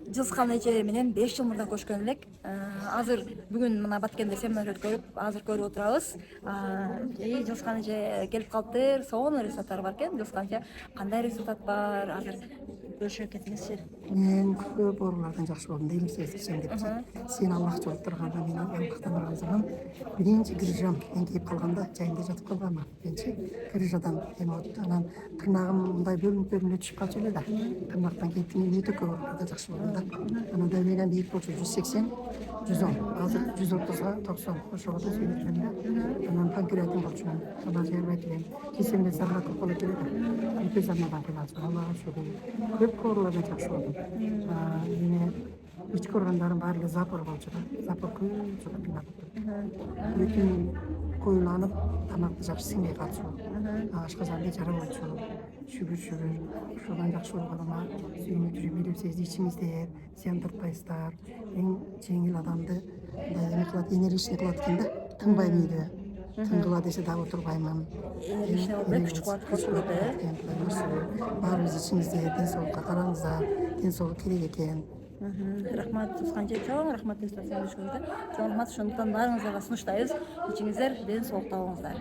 Жылскан эже менен 5 жыл мурда көчкөн элек. Азыр бүгүн мына Баткенде семинар өткөрүп, азыр көрүп отурабыз. Жылскан эже келип калыптыр. Сонун результаттар бар экен. Жылскан эже кандай результат бар? Азыр бөлүшүп кетиңизчи. Мен көп оорулардан жакшы болдум дейм сезишем депчи. Сен Аллах жолуп турганда мен Аллахтан ыраазымын. Биринчи грыжам эңкейип калганда жайында жатып калганмын. Менчи грыжадан эме анан тырнагым мындай бөлүнүп түшүп калчу эле да. Тырнактан кеттим өтө көп ооруларда жакшы болдум да. Анан давлениям бийик болчу 180, 110. Азыр 130га 90 ошого да сүйүнүп да. Анан панкреатим болчу. Анан жебет элем. Кесемде сарылатып калып эле да. Өтө замадан келатыр. Аллага шүгүр. Көп оорулардан жакшы болдум. Эме ички органдарым баары эле запор болчу да. Запор көп кыйнап. Бүтүн коюланып, тамакты жакшы сиңбей калчу. Ашказан бечара болчу. Шүгүр. Ошодан жакшы болгоныма сүйүнүп жүрөм. Элеп сезди ичиңиздер, зыяндатпайсыздар. Эң жеңил адамды мындай эме кылат, энергичный кылат экен да. Тынбай мээде. Тынгыла десе дагы отурбаймын. Энергичный болуп, күч кубаты кошулат, Баарыбыз ичиңиздер, ден соолукка караңыздар. Ден соолук керек экен. Рахмат Жылскан эже, чоң рахмат сөйлөшкөнүңүзгө. Чоң рахмат. Ошондуктан баарыңыздарга сунуштайбыз. Ичиңиздер, ден соолукта болуңуздар.